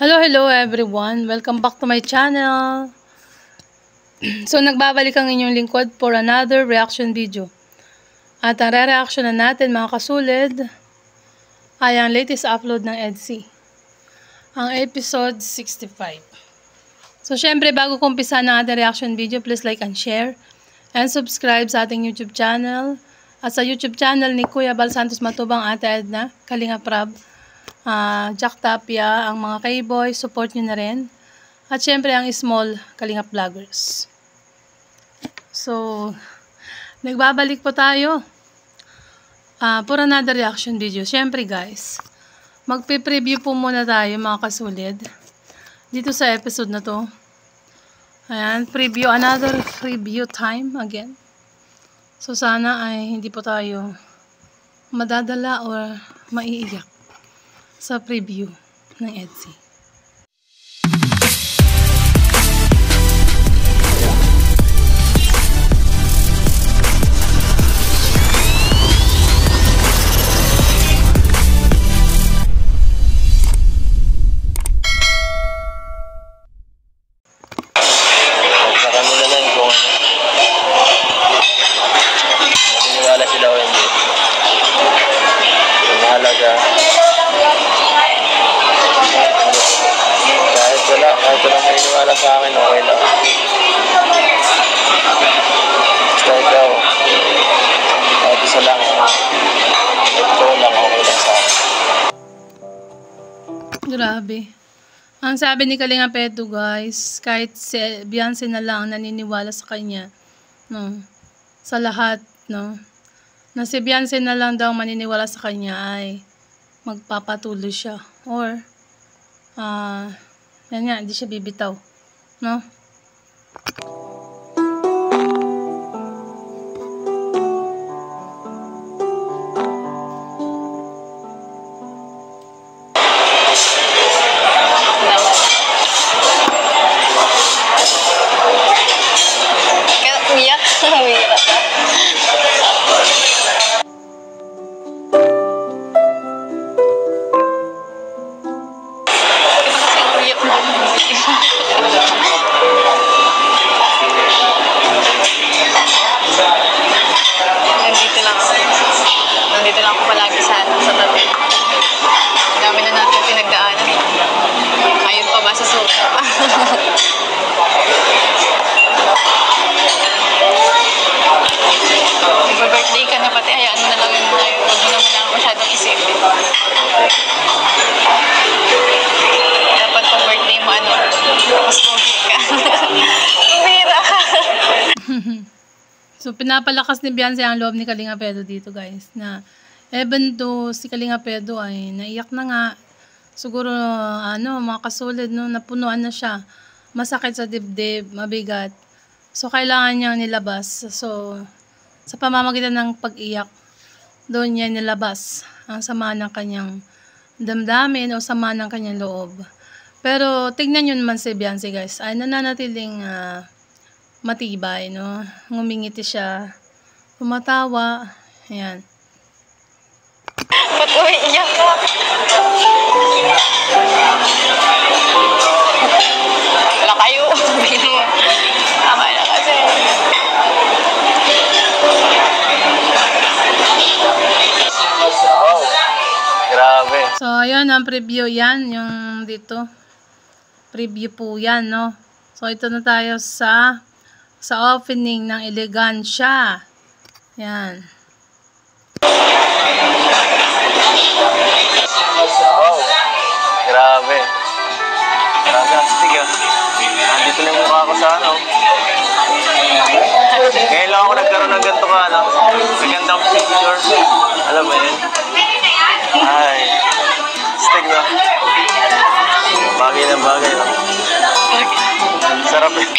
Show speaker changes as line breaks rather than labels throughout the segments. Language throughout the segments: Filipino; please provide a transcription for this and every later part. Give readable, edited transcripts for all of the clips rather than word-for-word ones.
Hello everyone. Welcome back to my channel. So, nagbabalik ang inyong lingkod for another reaction video. At ang re-reaction na natin mga kasulid ay ang latest upload ng EDC. Ang episode 65. So, syempre bago ko umpisa ng ating reaction video, please like and share. And subscribe sa ating YouTube channel. At sa YouTube channel ni Kuya Bal Santos Matubang, Ate Edna, Kalinga Prab, Jack Tapia, ang mga K-boy, support nyo na rin. At syempre ang small Kalingap vloggers. So, nagbabalik po tayo for another reaction video. Syempre guys, magpe-preview po muna tayo mga kasulid dito sa episode na to. Ayan, another preview time again. So sana ay hindi po tayo madadala or maiiyak sa preview ng EDC.
Naniniwala sila o hindi. Mahalaga. Kahit walang naniniwala sa akin, okay lang. Basta ikaw, kahit isa lang, ito lang, okay lang sa akin.
Grabe. Ang sabi ni Kalinga Pedro guys, kahit si Beyonce na lang naniniwala sa kanya, no, sa lahat, no, na si Beyonce na lang daw maniniwala sa kanya ay magpapatuloy siya or yan nga, hindi siya bibitaw, no?
Nandito lang ako palagi sa tabi. Ang dami na natin pinagdaanan. Ayun pa ba sa sofa? Nagpa-birthday ka na pati, hayaan mo na lang yun. Huwag mo naman lang masyadong isipin. Dapat kung birthday mo, mas pogi ka. Umira ka.
So, pinapalakas ni Beyonce ang loob ni Kalinga Pedro dito guys, na even though si Kalinga Pedro ay naiyak na nga, siguro mga kasulid, no, napunuan na siya, masakit sa dibdib, mabigat, so kailangan niyang nilabas. So sa pamamagitan ng pag-iyak, doon niya nilabas ang sama ng kanyang damdamin o sama ng kanyang loob. Pero tignan nyo naman si Beyonce guys, ay nananatiling matibay, no? Ngumingiti siya, tumatawa, ayan.
Ba't umiiyak ka? Wala kayo. Tama na kasi.
Wow, grabe.
So, ayun ang preview yan, yung dito. Preview po yan, no? So, ito na tayo sa opening ng Elegansya. Yan.
Wow, grabe. Grabe ang astig ah. Nandito na yung mukha ko sa Ngayon lang ako nagkaroon ng ganito ka, magandang picture. Alam mo yun? Ay, astig na. Bagay na bagay, no? Sarap yun.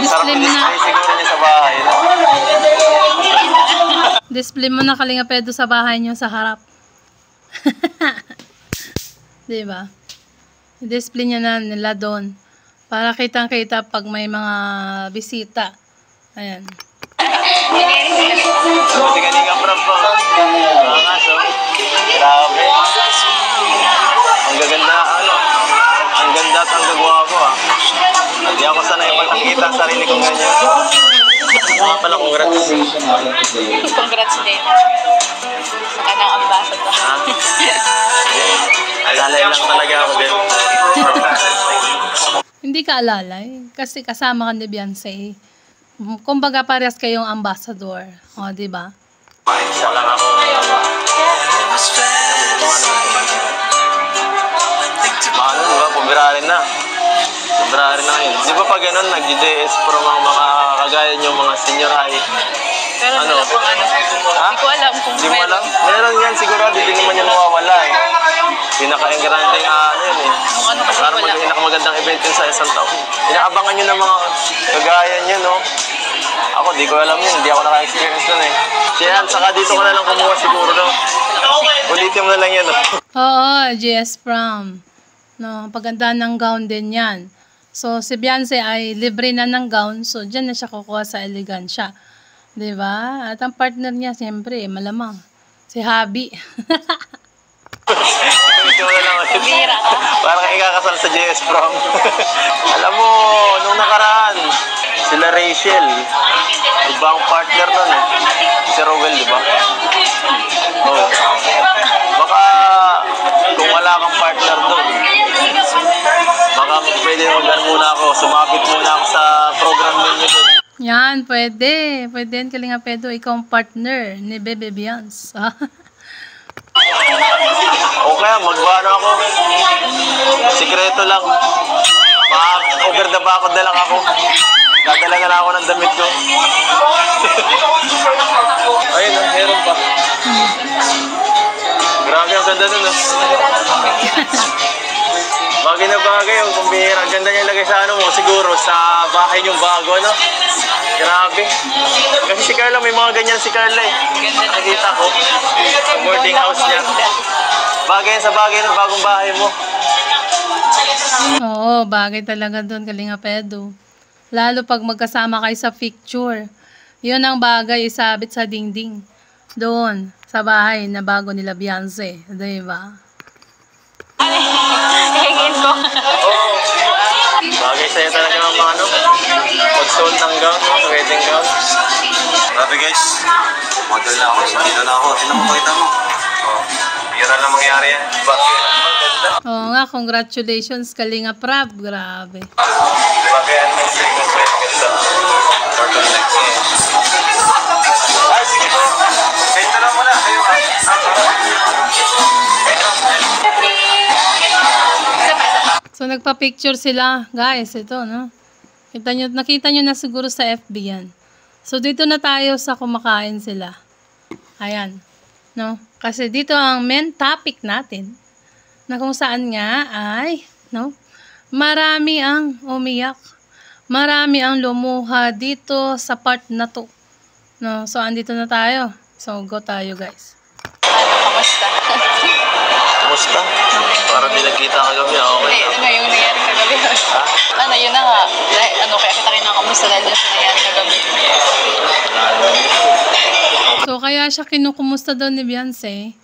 Sarap yung display siguro niya sa bahay, no?
Display mo na Kalinga Pedro sa bahay niyo sa harap. Diba? Display niya na nila doon para kitang-kita pag may mga bisita. Ayan.
Buti Kalinga Prab po. Mga kaso. Grabe. Ang gaganda, nakikita ang sarili kong ganyan. Mga pala, congrats.
Congrats din. Sa kanang ambassador.
Ha? Alalay lang talaga ako din.
Hindi ka alalay. Kasi kasama ka ni Beyonce. Kumbaga parehas kayong ambassador. O, diba?
Isa lang ako. Mahal, diba? February na. February na ngayon. Di ba pag ganun, nag-JS from ang mga kagaya nyo, mga senior high?
Pero
Ano?
wala pang ano.
Ha?
Hindi ko alam kung
Di mo alam? Meron yan sigurado, hindi naman yan mawawala eh. Pinaka-engranding ano yun eh.
kung ano kasi
Parang
wala.
pinakamagandang event yun sa isang taon. Inaabangan nyo ng mga kagaya nyo, no? Ako, di ko alam yun. Hindi ako naka-experience nun eh. Kaya saka dito ko na lang kumuha siguro, no? Ulitin mo na lang yan, no?
Oo, JS Prom. No, paganda ng gown din yan. So, si Beyonce ay libre na ng gown. So, dyan na siya kukuha sa elegansya. Diba? At ang partner niya, siyempre, malamang. Si Habi.
Ulitin mo na lang ulit.
Bihira ka.
Parang ikakasal sa JS Prom. Alam mo, nung nakaraan, sila Rachel. Iba ang partner nun eh. Si Rowell, di ba? Oo. Baka kung wala kang partner doon, baka pwede mag-ano muna ako, sumabit muna ako sa program ninyo doon.
Yan, pwede. Pwede yan, Kalinga Pedro. Ikaw ang partner ni Bebe Beyonce.
O kaya, mag-ano ako. Sikreto lang. Over the bakod na lang ako. Dadala na lang ako ng damit ko. Ayun, meron pa. Grabe ang ganda nun. Bagay na bagay yung kumbira. Ang ganda niya ilagay sa ano mo, siguro sa bahay niyong bago, no? Grabe. Kasi si Carla, may mga ganyan si Carla eh. Nakita ko. Sa boarding house niya. Bagay sa bagay ng bagong bahay mo.
Oo, bagay talaga doon, Kalinga Pedro. Lalo pag magkasama kayo sa picture. Yun ang bagay, isabit sa dingding. Doon, sa bahay na bago nila Beyonce. Diba?
Hingin ko.
Oo. Bagay sa'yo talaga ang mga ano. Pag-suot ng gown, no? Wedding gown. Grabe guys. Model na ako. Dito na ako. Sino mo pakita mo? Oh. Yun na lang mangyari yan. Bakit?
Oo nga, congratulations, Kalinga Prab. Grabe.
Bakit yan? May second friend ganito. Turtleneck. Ah, sige po. Kahit na muna. Kayo
So, nagpa-picture sila. Guys, ito, no? Nakita nyo na siguro sa FB yan. So, dito na tayo sa kumakain sila. Ayan. No? Kasi dito ang main topic natin na kung saan nga ay, no? Marami ang umiyak. Marami ang lumuha dito sa part na to. No? So, andito na tayo. So, go tayo, guys.
Ano, kamusta?
Kamusta? Parang di nagkita kagabi. Okay.
Ano yung nangyari kagabi?
Ha?
Ano, yun na nga. Ano, kaya kita kinakamusta dahil dyan sa nangyari kagabi.
So, kaya siya kinukumusta doon ni Beyonce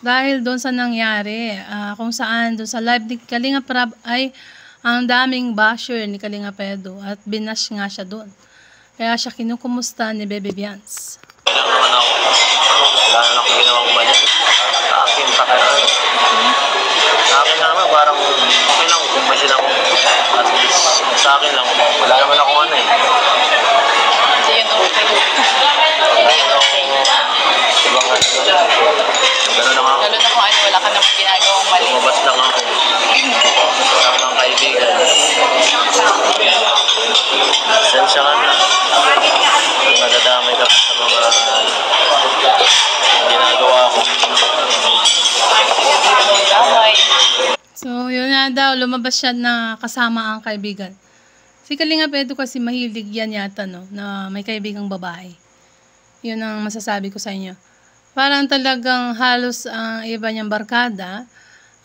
dahil doon sa nangyari. Kung saan, doon sa live ni Kalinga Prab ay ang daming basher ni Kalinga Pedro at binash nga siya doon. Kaya siya kinukumusta ni Bebe Beyonce.
Kailan naman ako. Wala na akong ginawang mali. Sa akin, pakiramay. Sa akin naman, parang okay lang kung masin ako. At least, sa akin lang, wala naman akong ano eh.
Hindi yun okay. Hindi yun okay.
Ibang ano. Ganun lang ako.
Lalo na kung ano, wala ka namang ginagawang mali.
Lumabas lang ako. Wala ko ng kaibigan. Sensya ka na. Kung nadadamay ka sa mga ginagawa ko.
Damay.
So, yun na daw, lumabas siya na kasama ang kaibigan. Si Kalinga Pedro kasi mahilig yan yata, no? Na may kaibigang babae. Yun ang masasabi ko sa inyo. Parang talagang halos ang iba niyang barkada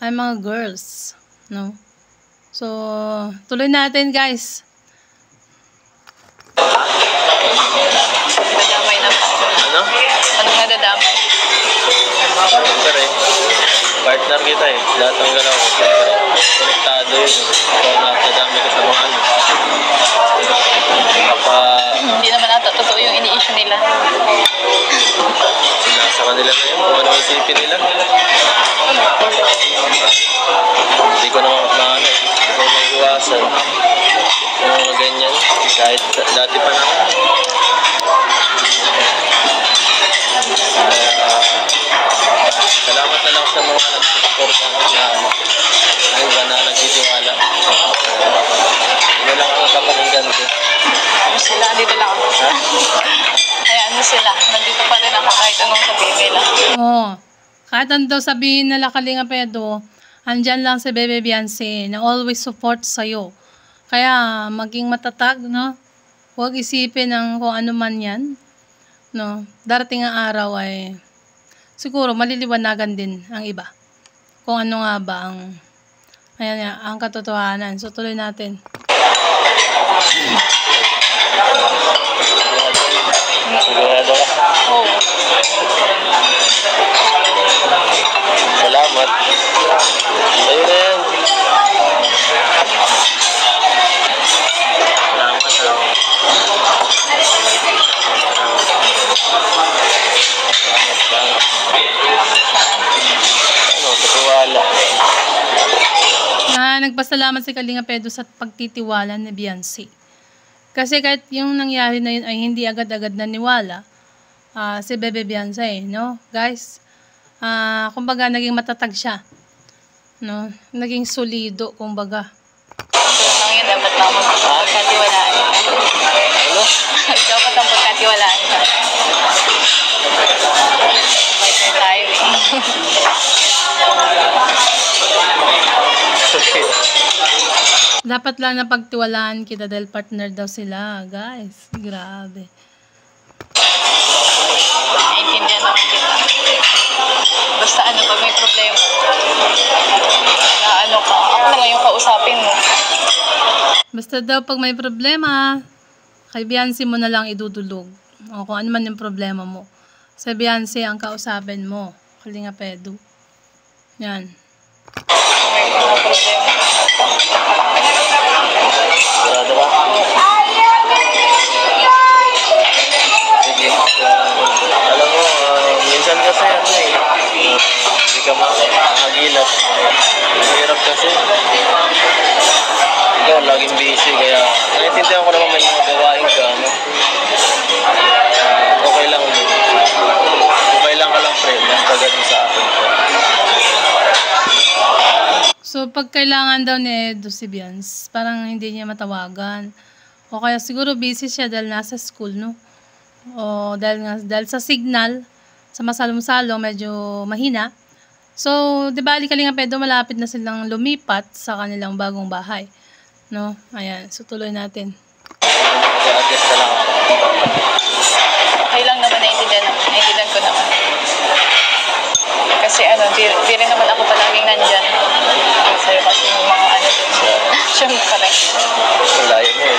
ay mga girls, no? So, tuloy natin, guys.
Nadamay na.
Ano?
Anong nadadamay?
Siyempre, partner kita eh. Lahat ng galaw ko. Konektado yun. Ikaw na nadami ka sa mga ano. kanila na yun, kung ano isipin nila. Hindi ko naman maano, hindi ko may iwasan. Yung mga ganyan, kahit dati pa naman. Salamat na lang sa mga nagsusuporta na iba na nagtitiwala. Yun lang ang kapakinggan ko.
Ano sila, dito lang ako. Hayaan mo sila, nandito pa rin ako kahit anong sabihin nila.
Oo. Kahit ano daw sabihin nila Kalinga Pedro, andyan lang si Bebe Beyonce na always support sa'yo. Kaya maging matatag, no? Huwag isipin ng kung ano man yan. No? Darating ang araw ay siguro maliliwanagan din ang iba. Kung ano nga ba ang ayan nga, ang katotohanan. So tuloy natin.
Sigurado ka?
Oo.
Salamat. Ayun na yan. Salamat ha. Ano, katiwala.
Nagpasalamat si Kalinga Pedro sa pagtitiwala ni Beyonce. Kasi kahit yung nangyari na yun ay hindi agad-agad naniwala si Bebe Beyonce, no? Guys, kumbaga naging matatag siya. No? Naging solido, kumbaga.
Ito lang yun, dapat lang magkatiwalaan ka.
Ano?
Dapat lang magkatiwalaan ka. Bait na tayo eh.
Dapat lang na pagtiwalaan kita dahil partner daw sila, guys. Grabe.
Naiintindihan naman kita. Basta ano, pag may problema, na ano ka, ako na lang yung kausapin mo.
Basta daw pag may problema, kay Beyonce mo na lang idudulog. O kung ano man yung problema mo. Sa Beyonce ang kausapin mo. Kalinga Pedro. Yan.
Kung may mga problema.
Sigurado ka? Sige. Alam mo, minsan kasi ano eh, hindi ka makagilap. Mahirap kasi. Ikaw, laging busy, kaya naiintindihan ko naman may mga gawain ka, ano? Okay lang din. Okay lang ka lang, friend. Basta ganun sa akin.
So, pag kailangan daw ni Edo si Beyonce, parang hindi niya matawagan. O kaya siguro busy siya dahil nasa school, no? O dahil sa signal, sa masalong-salong, medyo mahina. So, di ba, Kalinga Pedro, malapit na silang lumipat sa kanilang bagong bahay. No? Ayan, so tuloy natin.
I-adjust na lang ako.
Okay lang naman, naiintindihan ko naman. Kasi ano, di rin naman ako palaging nandyan. Sa'yo kasi yung mga ano dun. Siyempre.
Ang layo mo eh.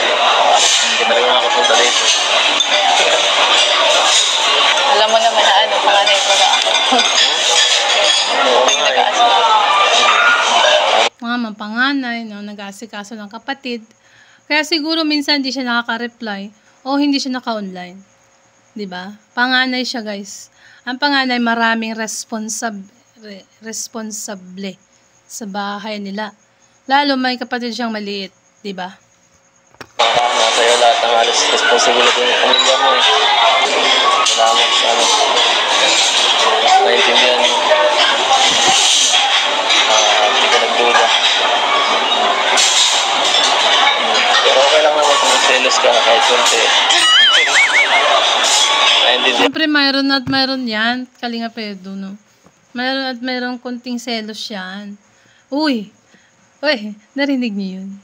Hindi talaga makapunta dito.
Alam mo naman na ano, panganay ko na ako. Yung nag-aasal.
Mga mapanganay, no, nag-aasikaso ng kapatid. Kaya siguro minsan hindi siya nakaka-reply o hindi siya naka-online. 'Di ba? Panganay siya, guys. Ang panganay maraming responsable sa bahay nila. Lalo may kapatid siyang maliit, 'di ba?
Nasa iyo lahat ng alas responsibility ng pamilya mo eh. Salamat sa ano. Naiintindihan mo. Hindi ka nagduda. Pero okay lang naman kung selos ka kahit konti. Naiintindihan.
Siyempre mayroon at mayroon yan, Kalinga Pedro, no? Mayroon at mayroon konting selos yan. Uy, narinig niyo yun?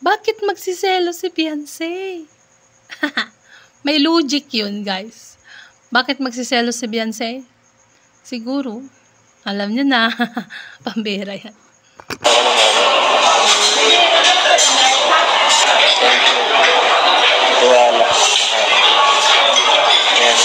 Bakit magsiselos si Beyonce? May logic yun, guys. Bakit magsiselos si Beyonce? Siguro, alam niyo na, pambira yan.
Tiwala. Ayan.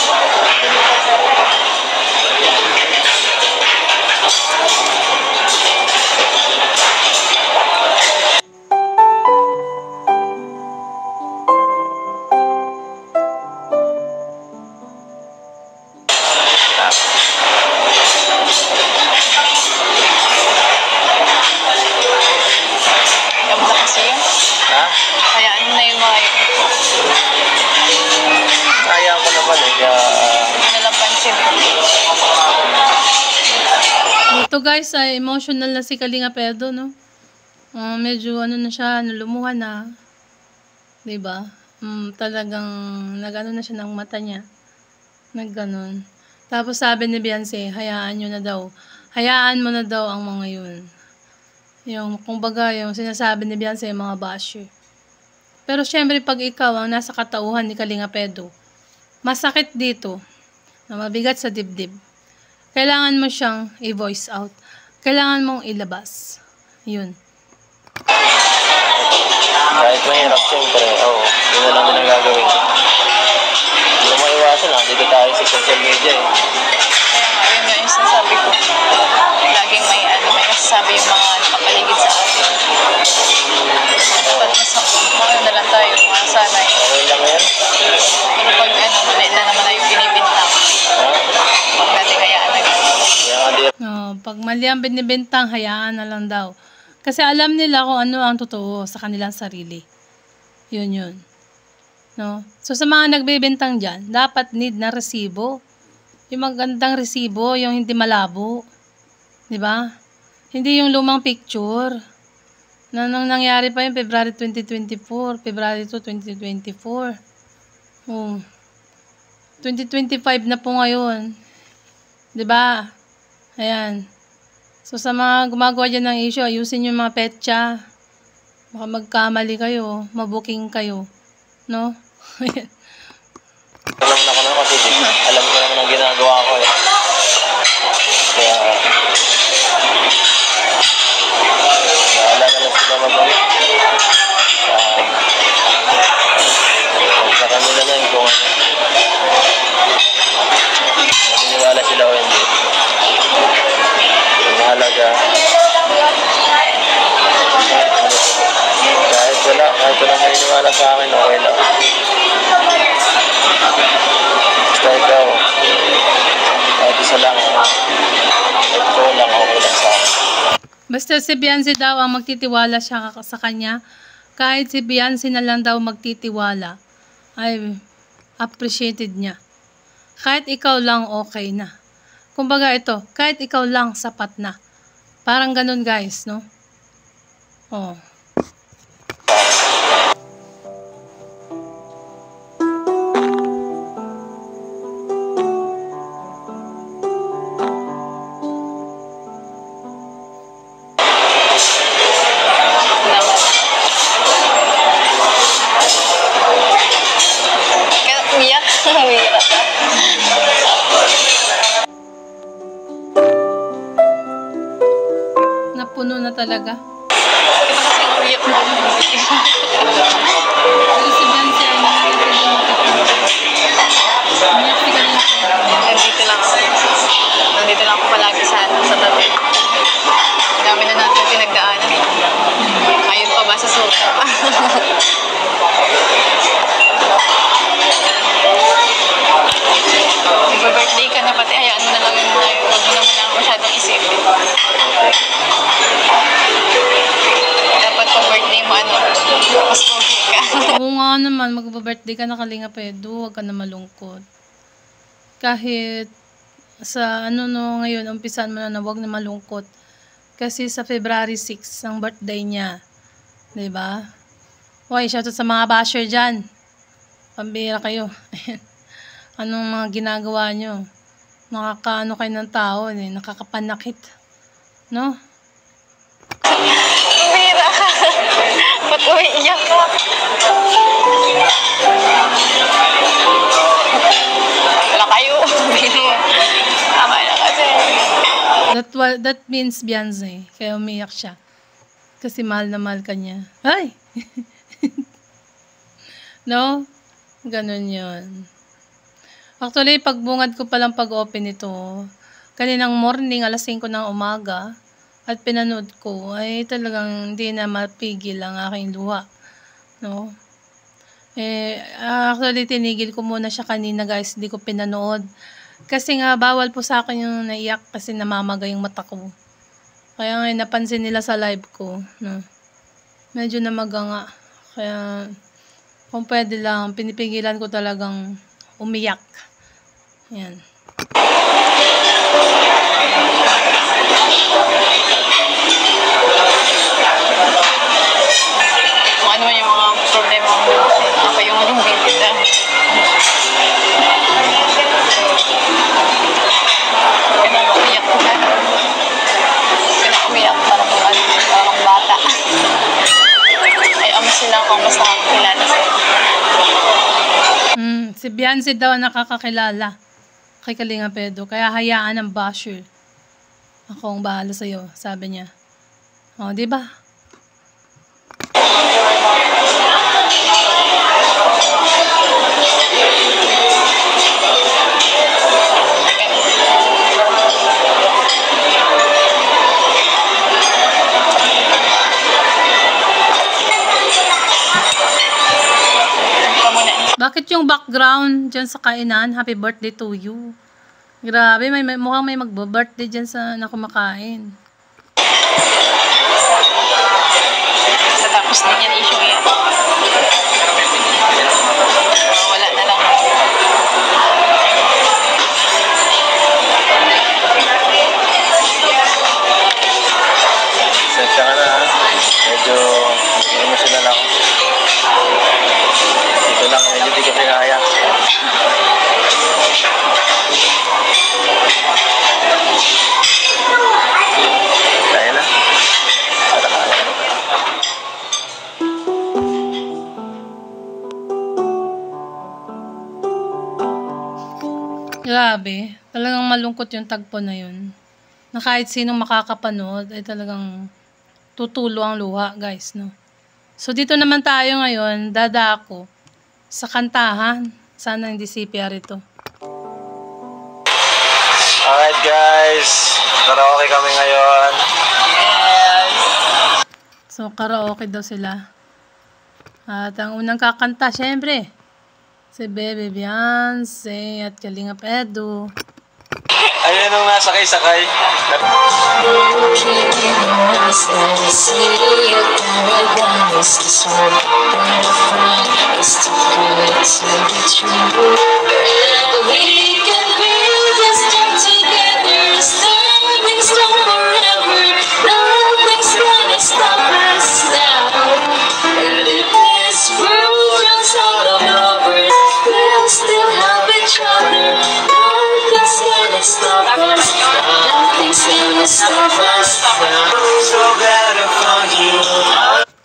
So guys, emotional na si Kalinga Pedro, no? Medyo ano na siya, lumuha na. 'Di ba? Talagang nagano na siya ng mata niya. Nagganon. Tapos sabi ni Beyonce, hayaan nyo na daw. Hayaan mo na daw ang mga yun. Yung, kumbaga, yung sinasabi ni Beyonce, yung mga basher. Pero syempre, pag ikaw ang nasa katauhan ni Kalinga Pedro, masakit dito, na mabigat sa dibdib. Kailangan mo siyang i-voice out. Kailangan mong ilabas. Yun.
Kahit mahirap, siyempre, yun na lang din ang gagawin. Hindi mo maiwasan dito tayo sa social media eh.
Kaya nga, yun nga yung sinasabi ko. Laging may nasasabi yung mga nakapaligid sa atin. Dapat mas na lang tayo, mga sanay.
Okay lang yan.
Pero pag mali na naman na yung binibintang, huwag natin hayaan na gano'n.
Pag mali ang binibintang, hayaan na lang daw. Kasi alam nila kung ano ang totoo sa kanilang sarili. Yun. No? So sa mga nagbebentang dyan, dapat need na resibo. Yung magandang resibo, yung hindi malabo. 'Di ba? Hindi yung lumang picture. Nung nangyari pa yung February 2024, February 2, 2024. 2025 na po ngayon. 'Di ba? Ayan. So sa mga gumagawa dyan ng issue, ayusin yung mga petsa. Baka magkamali kayo, mabuking kayo. No?
Alam na ko na kasi alam ko naman ang ginagawa ko eh. Kaya wala na lang sila magawa. Sa kanila na yung kung ano. Naniniwala sila o hindi. Ang mahalaga. Kahit walang maniniwala sa akin, okay lang. Basta ikaw, kahit isa lang, kahit ikaw lang, okay lang sa akin.
Basta si Beyonce daw ang magtitiwala siya sa kanya. Kahit si Beyonce na lang daw magtitiwala, ay appreciated niya. Kahit ikaw lang, okay na. Kumbaga ito, kahit ikaw lang, sapat na. Parang ganun guys, no? Napuno na talaga.
Iba kasi umiyak mo.
Pero si Beyonce ay
Nandito lang ako palagi sa tabi. Ang dami na natin pinagdaanan. Ayun pa ba sa suka? Mag-birthday ka na pati, hayaan mo na lang yung huwag mo naman na masyadong isipin. Dapat pag birthday mo, mas pogi ka.
Oo nga naman, mag-birthday ka na Kalinga Pedro, huwag ka na malungkot. Kahit sa ngayon, umpisan mo na huwag na malungkot. Kasi sa February 6, ang birthday niya. 'Di ba? Hoy, shoutout sa mga basher dyan. Pambira kayo. Anong mga ginagawa nyo? Nakakaano kayo ng tao, nakakapanakit. No?
Pambira ka. Ba't umiiyak ka? Wala kayo. Tama na kasi.
That means Beyonce. Kaya umiyak siya. Kasi mahal na mahal ka niya. Ay! No? Ganun yun. Actually, pagbungad ko palang pag-open ito, kaninang morning, alas 5 ng umaga, at pinanood ko, ay talagang hindi na mapigil ang aking luha. No? Actually, tinigil ko muna siya kanina guys, hindi ko pinanood. Kasi nga, bawal po sa akin yung naiyak kasi namamaga yung mata ko. Kaya nga, napansin nila sa live ko. No? Medyo namaga nga. Kaya, kung pwede lang, pinipigilan ko talagang umiyak. Yan.
Kung ano man yung mga problema mo, ako yung bibigyan. Pinag-umiyak ko na. Pinag-umiyak parang bata. Ay, ama sila kung mas nakakakilala sa'yo.
Si Beyonce daw nakakakilala kay Kalinga Pedro. Kaya hayaan ng basher. Ako ang bahala sa'yo, sabi niya. O, di ba? Bakit yung background dyan sa kainan? Happy birthday to you. Grabe, mukhang may magbo-birthday dyan sa na kumakain.
Tapos din yan issue yan. Wala na lang.
Sensya ka na ha. Medyo emotional ako. Ito lang, medyo di ko pinaya. Kaya na.
Grabe, talagang malungkot yung tagpo na yun. Na kahit sinong makakapanood ay talagang tutulo ang luha, guys, no? So, dito naman tayo ngayon, dadako sa kantahan. Sana hindi CPR ito.
Alright guys, karaoke kami ngayon.
Yes.
So, karaoke daw sila. At ang unang kakanta, syempre, si Bebe Beyonce at Kalinga Pedro.
Ayun nung nasakay-sakay.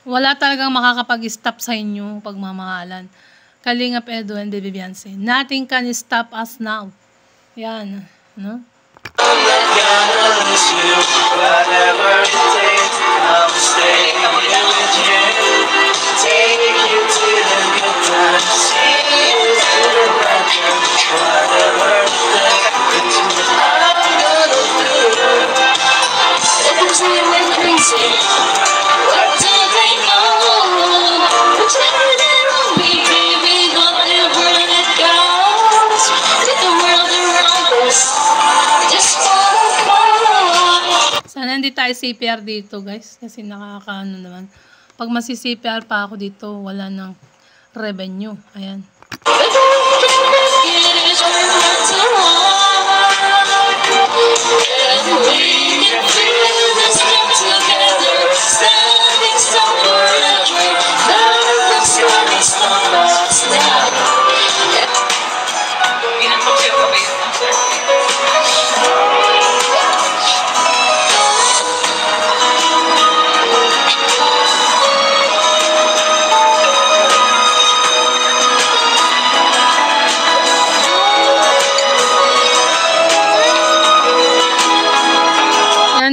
Wala talagang makakapag-stop sa inyong pagmamahalan. Kalinga Pedro and Bebe Beyonce. Nothing can stop us now. Yan. No? Sana hindi tayo CPR dito, guys. Kasi nakakaano naman. Pag masi-CPR pa ako dito, wala ng revenue. Ayan.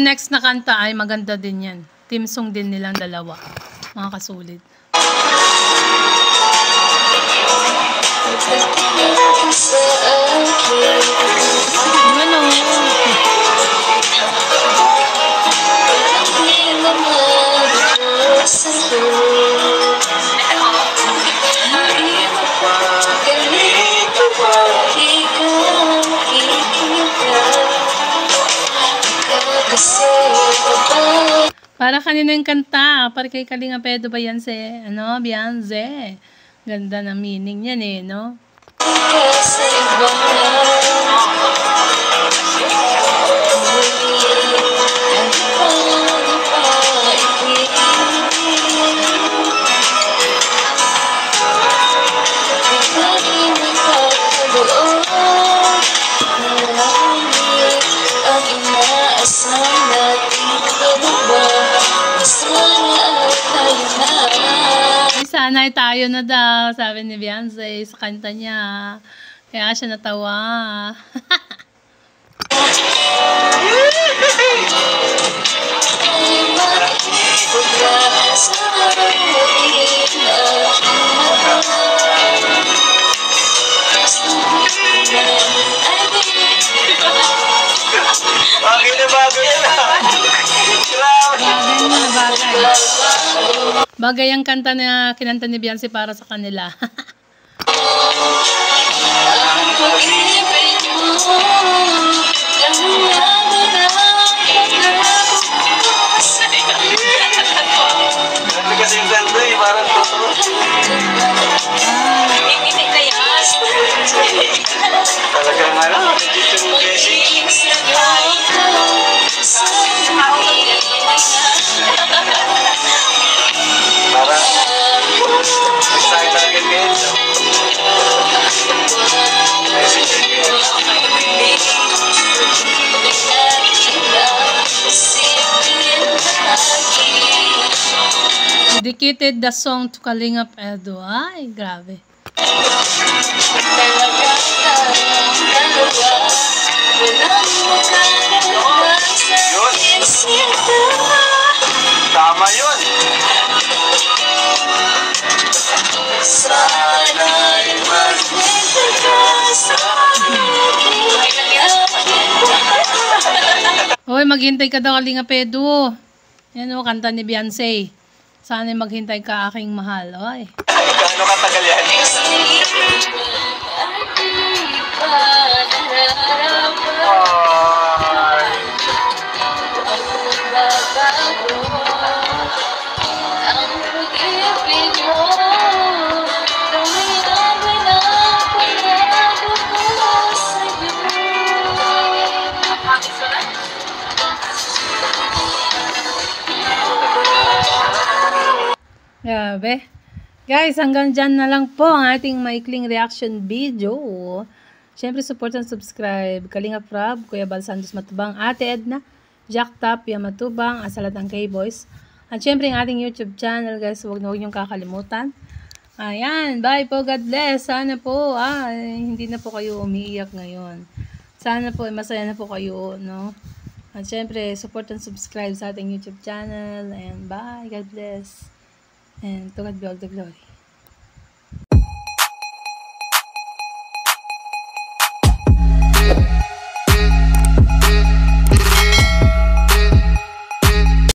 Next na kanta ay maganda din yan. Team song din nilang dalawa. Mga kasulid. Ano? Para kanina yung kanta, para kay Kalinga Pedro Beyonce, ano, Beyonce. Ganda ng meaning yan eh, no? Sana'y tayo na daw, sabi ni Beyonce sa kanta niya. Kaya siya natawa.
Bagay na bagay na. Grabe.
Bagay na, bagay. Bagay ang kanta na kinanta ni Beyonce para sa kanila.
Grabe kasi yung ganda eh, parang totoo.
Hindi na yan.
Talagang ano, legit yung blessing. Parang, excited talaga guys.
Dedicated the song to Kalingap Edo. Ay, grabe.
Tama yun.
Hoy, maghintay ka daw, Kalingap Edo. Yan o, kanta ni Beyonce. Sana'y maghintay ka, aking mahal. Oy.
Gaano katagal yan?
Grabe. Guys, hanggang dyan na lang po ang ating maikling reaction video. Siyempre, support and subscribe. Kalingap Rab, Kuya Bal Santos Matubang, Ate Edna, Jack Tapia Matubang, Asalat ang K-Boys. At siyempre, ang ating YouTube channel, guys, huwag na huwag niyong kakalimutan. Ayan, bye po, God bless. Sana po, hindi na po kayo umiiyak ngayon. Sana po, masaya na po kayo, no? At siyempre, support and subscribe sa ating YouTube channel. Ayan, bye, God bless. And to God be all the glory.